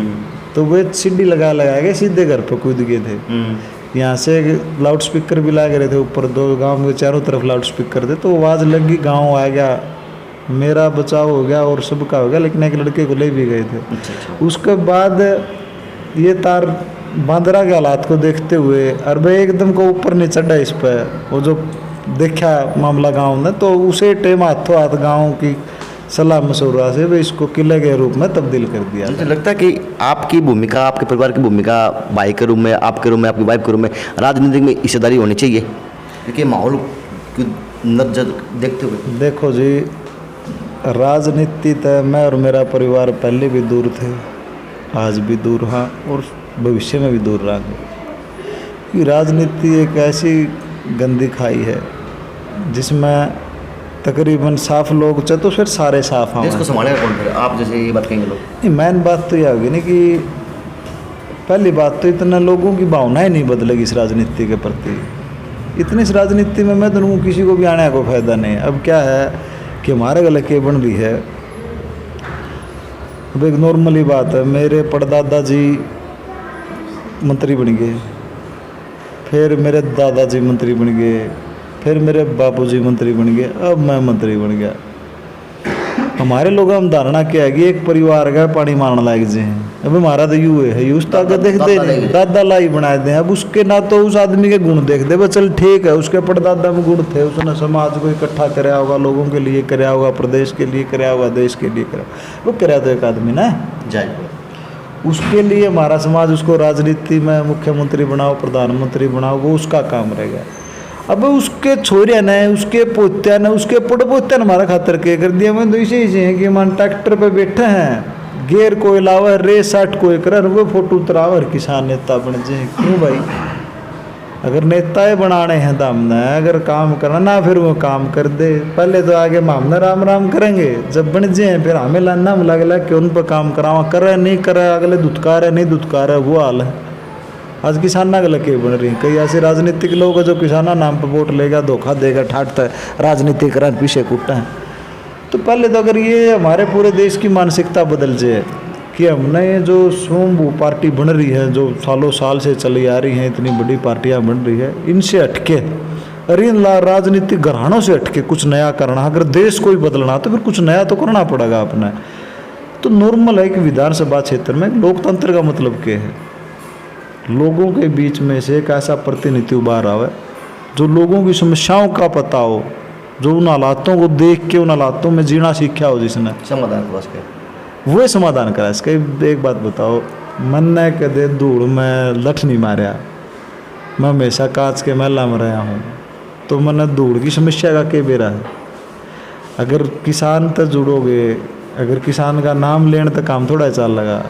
तो वे सीढ़ी लगा के सीधे घर पे कूद गए थे। यहाँ से लाउड स्पीकर भी लगा रहे थे ऊपर, 2 गांव के चारों तरफ लाउड स्पीकर थे, तो आवाज़ लगी, गांव आ गया, मेरा बचाव हो गया और सबका हो गया, लेकिन एक लड़के को ले भी गए थे। अच्छा। उसके बाद ये तार बांदरा के हालात को देखते हुए, और भाई एकदम को ऊपर नहीं चढ़ा इस पर, वो जो देखा मामला गांव ने, तो उसे टाइम हाथों हाथ गांव की सलाह मशवरा से वे इसको किले के रूप में तब्दील कर दिया। मुझे लगता है कि आपकी भूमिका, आपके परिवार की भूमिका, भाई के रूम में, आपके रूम में, आपकी वाइफ के रूम में राजनीति में हिस्सेदारी होनी चाहिए, क्योंकि माहौल की नजर देखते हुए। देखो जी, राजनीति तो मैं और मेरा परिवार पहले भी दूर थे, आज भी दूर हाँ, और भविष्य में भी दूर रहेंगे। राजनीति एक ऐसी गंदी खाई है जिसमें तकरीबन साफ लोग चाहे तो फिर सारे साफ हैं। इसको संभालेगा कौन फिर? आप जैसे ये बात कहेंगे लोग? नहीं, मेन बात तो यह होगी ना कि पहली बात तो इतना लोगों की भावनाएं नहीं बदलेगी इस राजनीति के प्रति। इतनी इस राजनीति में मैं तो किसी को भी आने का कोई फायदा नहीं। अब क्या है कि हमारे गले के बन रही है, अब एक नॉर्मली बात है, मेरे परदादा जी मंत्री बन गए, फिर मेरे दादाजी मंत्री बन गए, फिर मेरे बापूजी मंत्री बन गए, अब मैं मंत्री बन गया। हमारे लोग हम धारणा क्या है कि एक परिवार का पानी मारने लायक जी हैं। अब हमारा तो यू है, यूँ ताकत देखते नहीं, दादा लाई बनाए दें। अब उसके ना तो उस आदमी के गुण देखते, बस चल ठीक है, उसके परदादा में गुण थे, उसने समाज को इकट्ठा कराया होगा, लोगों के लिए कराया होगा, प्रदेश के लिए कराया होगा, देश के लिए कराया, वो कराया तो एक आदमी ना जाए, उसके लिए हमारा समाज उसको राजनीति में मुख्यमंत्री बनाओ, प्रधानमंत्री बनाओ, वो उसका काम रहेगा। अब उसके छोरिया ने, उसके पोत्या ने, उसके पड़पोत्या ने हमारा खातर के कर दिया। मैं तो इसे है कि मान ट्रैक्टर पे बैठे हैं, गेर कोई लावा, रे साट कोई कर, वो फोटो उतराव और किसान नेता बन जाए। क्यों भाई? अगर नेताएं बनाने हैं तो हमने, अगर काम करना ना फिर वो काम कर दे। पहले तो आगे हमने राम राम करेंगे, जब बन जाए फिर हमें लाना लगे कि उन पर काम करावा, करे नहीं करे, अगले दुत्कार है नहीं दुत्कार है, वो हाल है। आज किसाना के लगे बन रही हैं। कई ऐसे राजनीतिक लोग हैं जो किसाना नाम पर वोट लेगा, धोखा देगा, ठाटता है, राजनीति करा पीछे कूटता है। तो पहले तो अगर ये हमारे पूरे देश की मानसिकता बदल जाए कि हमने ये जो स्वयंभू पार्टी बन रही है, जो सालों साल से चली आ रही हैं, इतनी बड़ी पार्टियां बन रही है, इनसे हटके, अरे इन राजनीतिक घरानों से हटके कुछ नया करना, अगर देश को ही बदलना तो फिर कुछ नया तो करना पड़ेगा अपने। तो नॉर्मल है कि विधानसभा क्षेत्र में लोकतंत्र का मतलब क्या है? लोगों के बीच में से एक ऐसा प्रतिनिधि उबार आवे जो लोगों की समस्याओं का पता हो, जो उन हालातों को देख के उन हालातों में जीना सीखा हो, जिसने समाधान वो समाधान करा। इसका एक बात बताओ, मन ने कदे धूड़ में लठ नहीं मारा, मैं हमेशा कांच के महला में रहा हूँ, तो मैंने धूड़ की समस्या का क्या बेरा है? अगर किसान तक जुड़ोगे, अगर किसान का नाम लेने तक काम थोड़ा चल लगा,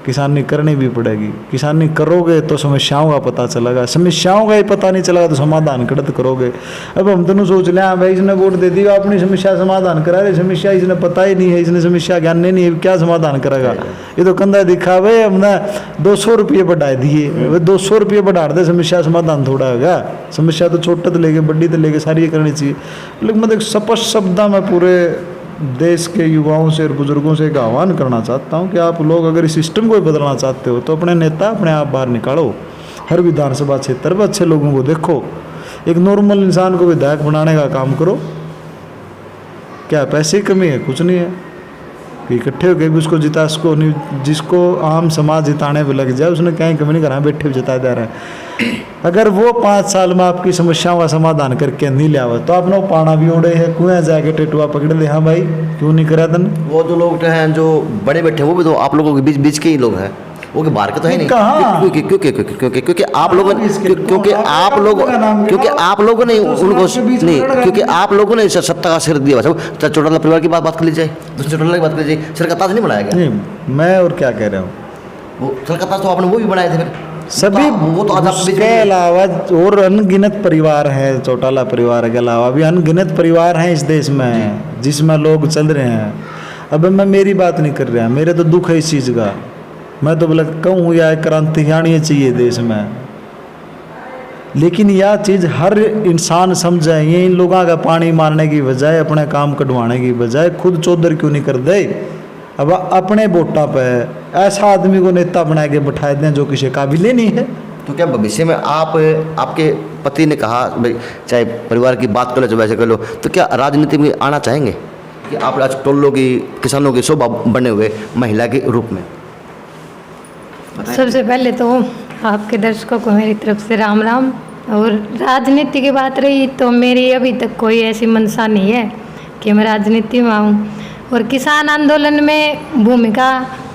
किसानी करनी भी पड़ेगी। किसानी करोगे तो समस्याओं का पता चलेगा, समस्याओं का ही पता नहीं चलेगा तो समाधान कड़त करोगे। अब हम दोनों सोच लें, हाँ भाई इसने वोट दे दी, अपनी समस्या समाधान करा रहे, समस्या इसने पता ही नहीं है, इसने समस्या ज्ञान नहीं है, क्या समाधान करेगा? ये तो कंधा दिखा भाई, हमने 200 रुपये बढ़ा दिए, 200 रुपये बढ़ा दे, समस्या समाधान थोड़ा होगा। समस्या तो छोटे तो लेके बड़ी तो लेके सारी ये करनी चाहिए। लेकिन मैं स्पष्ट शब्दों में पूरे देश के युवाओं से और बुजुर्गों से एक आह्वान करना चाहता हूँ कि आप लोग अगर इस सिस्टम को बदलना चाहते हो तो अपने नेता अपने आप बाहर निकालो। हर विधानसभा क्षेत्र में अच्छे लोगों को देखो, एक नॉर्मल इंसान को विधायक बनाने का काम करो। क्या पैसे की कमी है? कुछ नहीं है कि इकट्ठे हो गए भी उसको जिता, उसको नहीं, जिसको आम समाज जिताने पे लग जाए उसने कहीं कमी नहीं करा, बैठे हुए जिता जा रहे हैं। अगर वो 5 साल में आपकी समस्याओं का समाधान करके नहीं लिया हुआ तो आपने वो पाना भी ओढ़े है, कुएं जाके टेटुआ पकड़ ले, हाँ भाई क्यों नहीं करा तन। वो जो लोग हैं जो बड़े बैठे हैं वो भी तो आप लोगों के बीच बीच के ही लोग हैं, वो के बाहर के तो है नहीं। क्योंकि आप लोगों ने क्योंकि आप लोगों ने सत्ता का सिर दिया। चौटाला परिवार की बात कर लीजिए, दूसरे चौटाला की बात कर लीजिए, सरकत्ता से नहीं बनाया गया। नहीं, मैं और क्या कह रहा हूँ, वो सरकत्ता तो आपने वो भी बनाए थे फिर सभी। वो तो उसके अलावा और अनगिनत परिवार हैं, चौटाला परिवार के अलावा भी अनगिनत परिवार हैं इस देश में जिसमें लोग चल रहे हैं। अब मैं मेरी बात नहीं कर रहा, मेरे तो दुख है इस चीज़ का। मैं तो बोला कहूँ या क्रांति आनी चाहिए देश में, लेकिन यह चीज़ हर इंसान समझे। ये इन लोगों का पानी मारने की बजाय, अपने काम कटवाने की बजाय खुद चौधर क्यों नहीं कर दे। अब अपने वोटा पे ऐसा आदमी को नेता बना के बैठा दें जो किसी काबिल ही नहीं है। तो क्या भविष्य में आपके पति ने कहा भाई चाहे परिवार की बात कर लो चाहे वैसे कर लो, तो क्या राजनीति में आना चाहेंगे कि आप आज टोलों की किसानों की शोभा बने हुए महिला के रूप में? सबसे पहले तो आपके दर्शकों को मेरी तरफ से राम राम। और राजनीति की बात रही तो मेरी अभी तक कोई ऐसी मंशा नहीं है कि मैं राजनीति में आऊँ। और किसान आंदोलन में भूमिका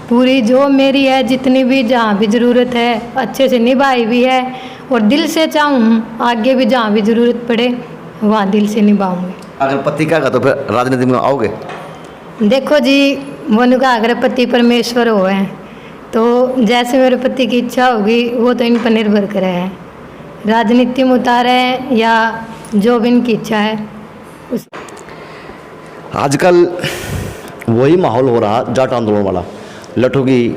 पूरी जो मेरी है, जितनी भी जहाँ भी ज़रूरत है अच्छे से निभाई भी है। और दिल से चाहूँ आगे भी जहाँ भी ज़रूरत पड़े वहाँ दिल से निभाऊँगी। अगर पति का तो फिर राजनीति में आओगे? देखो जी, मनु का अगर पति परमेश्वर हो है तो जैसे मेरे पति की इच्छा होगी वो तो इन पर निर्भर करे है। राजनीति में उतारे या जो भी इनकी इच्छा है उस। आजकल वही माहौल हो रहा जाट आंदोलन वाला, लठों की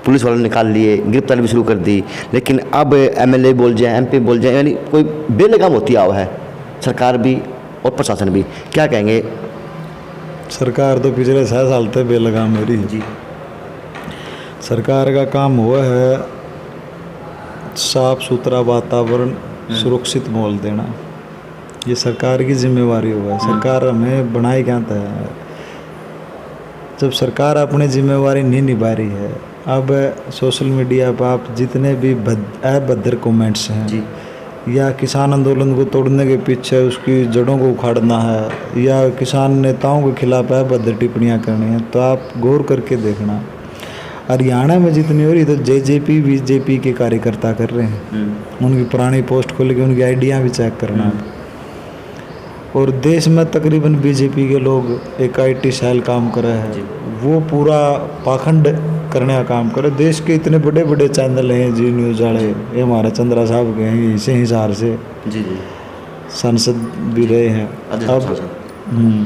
पुलिस वालों ने निकाल लिए, गिरफ्तारी भी शुरू कर दी, लेकिन अब एमएलए बोल जाए, एमपी बोल जाए, यानी कोई बेलगाम होती हुआ है सरकार भी और प्रशासन भी। क्या कहेंगे? सरकार तो पिछले 6 साल तक बेलगाम हो रही है जी। सरकार का काम हुआ है साफ सुथरा वातावरण, सुरक्षित माहौल देना। ये सरकार की जिम्मेवारी हुआ है। सरकार हमें बनाई क्या था। जब सरकार अपनी जिम्मेवारी नहीं निभा रही है, अब सोशल मीडिया पर आप जितने भी अभद्र कमेंट्स हैं जी। या किसान आंदोलन को तोड़ने के पीछे उसकी जड़ों को उखाड़ना है या किसान नेताओं के खिलाफ अभद्र टिप्पणियाँ करनी है, तो आप गौर करके देखना हरियाणा में जितनी हो रही तो जेजेपी बीजेपी के कार्यकर्ता कर रहे हैं। उनकी पुरानी पोस्ट खोल के उनकी आइडिया भी चेक करना। और देश में तकरीबन बीजेपी के लोग एक आईटी सेल काम कर रहे हैं, वो पूरा पाखंड करने का काम करे। देश के इतने बड़े बड़े चैनल हैं जी न्यूज़ वाले, ये हमारे चंद्रा साहब के हैं, इसे हिसार से जी जी सांसद भी रहे हैं। अब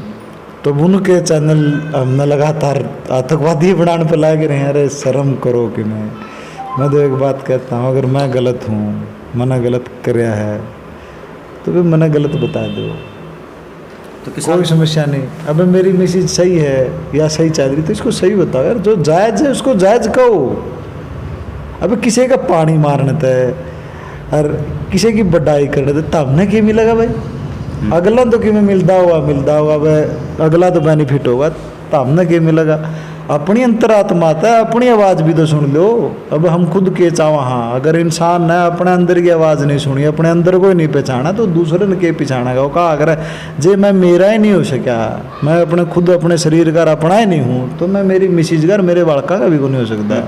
तो उनके चैनल हमने लगातार आतंकवादी बनाने पर लगे रहे हैं। अरे शर्म करो कि मैं तो एक बात कहता हूँ, अगर मैं गलत हूँ, मैंने गलत कराया है तो फिर मैंने गलत बता दो, तो कोई समस्या नहीं। अब मेरी मैसेज सही है या सही चल रही तो इसको सही बताओ यार, जो जायज़ है उसको जायज़ कहो। अब किसी का पानी मारने थे और किसी की बड़ाई करने थे तब ना क्या मिलेगा भाई। अगला तो कि में मिलता होगा वह अगला तो बेनिफिट होगा, तब ना क्या मिलेगा। अपनी अंतरात्मा था, अपनी आवाज़ भी तो सुन लो। अब हम खुद के चाहो, हाँ अगर इंसान ने अपने अंदर की आवाज़ नहीं सुनी, अपने अंदर को ही नहीं पहचाना तो दूसरे ने के पहचाना वो कहा अगर जे मैं मेरा ही नहीं हो सका, मैं अपने खुद अपने शरीर का अपना ही नहीं हूँ, तो मैं मेरी मिसिज का मेरे बालका का भी को नहीं हो सकता।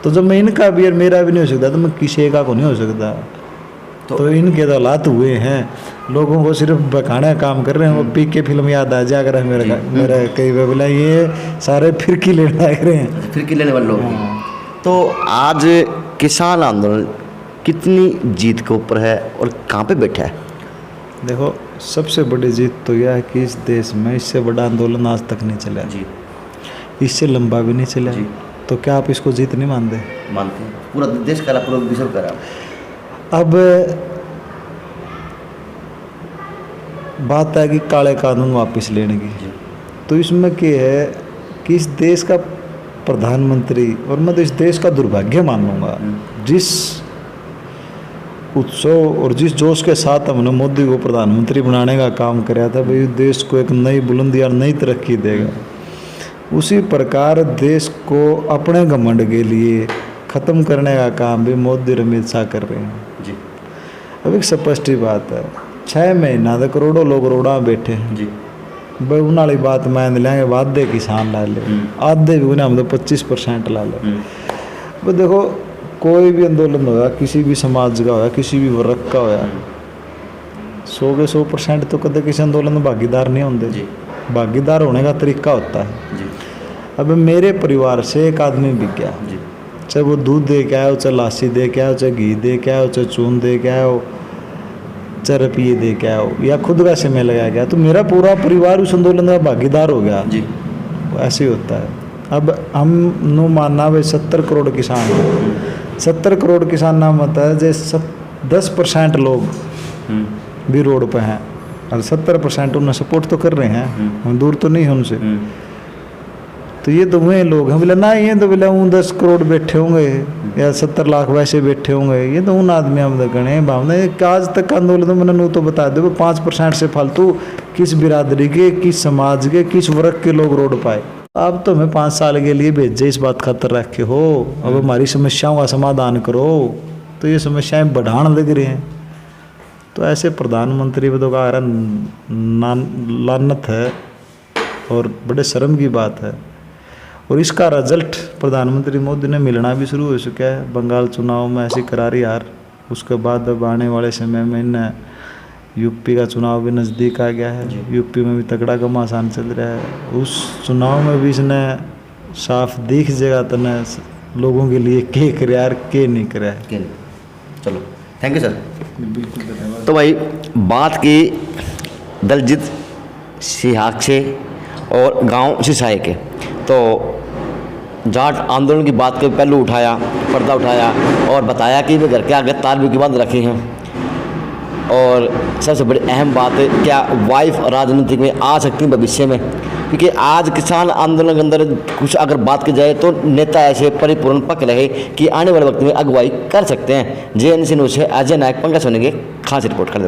तो जब मैं इनका भी और मेरा भी नहीं हो सकता तो मैं किसी का को नहीं हो सकता। तो इनके तो हालात हुए हैं, लोगों को सिर्फ बकाने काम कर रहे हैं। वो पी के फिल्म याद आ जाकर है मेरा कई बार बोला ये सारे फिरकी लेने आए रहे हैं, फिरकी लेने वाले लोग। तो आज किसान आंदोलन कितनी जीत के ऊपर है और कहाँ पे बैठा है? देखो सबसे बड़ी जीत तो यह है कि इस देश में इससे बड़ा आंदोलन आज तक नहीं चला जी, इससे लंबा भी नहीं चला जी। तो क्या आप इसको जीत नहीं मानते? मानते हैं, पूरा देश करा, पूरा विश्व करा। अब बात है कि काले कानून वापस लेने की। तो इसमें क्या है कि इस देश का प्रधानमंत्री, और मैं तो इस देश का दुर्भाग्य मानूंगा, जिस उत्सव और जिस जोश के साथ हमने मोदी को प्रधानमंत्री बनाने का काम कराया था, भाई देश को एक नई बुलंदी और नई तरक्की देगा, उसी प्रकार देश को अपने घमंड के लिए ख़त्म करने का काम भी मोदी और अमित शाह कर रहे हैं जी अब एक स्पष्ट ही बात है। 6 महीना तो करोड़ों लोग रोड़ा में बैठे हैं जी भाई, उन वाली बात मान लेंगे, वादे किसान ला ले, आधे भी उन्हें हम तो 25% ला ले। भाई देखो, कोई भी आंदोलन होया, किसी भी समाज का होया, किसी भी वर्ग का होया, 100 के 100% तो कदे किसी आंदोलन में भागीदार नहीं होंगे। जी भागीदार होने का तरीका होता है। जी अब मेरे परिवार से एक आदमी बिक गया, जी चाहे वो दूध दे के आयो, चाहे लासी दे के आयो, चाहे घी दे के आयो, चाहे चून दे के आयो, चाहे रुपये दे के आओ, या खुद का समय लगाया गया, तो मेरा पूरा परिवार उस आंदोलन का भागीदार हो गया। जी ऐसे ही होता है। अब हम नो मानना भाई 70 करोड़ किसान हैं, 70 करोड़ किसान नाम होता है जैसे 10% लोग भी रोड पे हैं, और 70% उन्हें सपोर्ट तो कर रहे हैं, हम दूर तो नहीं हैं उनसे। तो ये तो वही लोग हैं, बोले ना ये तो बोले 10 करोड़ बैठे होंगे या 70 लाख वैसे बैठे होंगे, ये तो उन आदमी हम गणे भावना। आज तक का आंदोलन तो मैंने तो बता दो 5% से फालतू किस बिरादरी के, किस समाज के, किस वर्ग के लोग रोड पाए। अब तो हमें 5 साल के लिए भेजे इस बात खातर रखे हो, अब हमारी समस्याओं का समाधान करो, तो ये समस्याएं बढ़ाने लग रही हैं। तो ऐसे प्रधानमंत्री पदों का लानत है और बड़े शर्म की बात है। और इसका रिजल्ट प्रधानमंत्री मोदी ने मिलना भी शुरू हो चुका है। बंगाल चुनाव में ऐसी करारी हार, उसके बाद अब आने वाले समय में इन यूपी का चुनाव भी नज़दीक आ गया है, यूपी में भी तगड़ा घमासान चल रहा है। उस चुनाव में भी इसने साफ दिख जाएगा तो न लोगों के लिए के करे यार के नहीं करे। चलो थैंक यू सर। तो भाई बात की दलजीत सिहाक्षे और गांव सिसाई के, तो जाट आंदोलन की बात के पहलू उठाया, पर्दा उठाया और बताया कि वे घर के आगे तार भी बंद रखे हैं। और सबसे बड़ी अहम बात है, क्या वाइफ राजनीति में आ सकती है भविष्य में, क्योंकि आज किसान आंदोलन के अंदर कुछ अगर बात की जाए तो नेता ऐसे परिपूर्ण पक रहे कि आने वाले वक्त में अगुवाई कर सकते हैं। JNC न्यूज़ से अजय नायक, पंकज सोनेगे, खास रिपोर्ट कर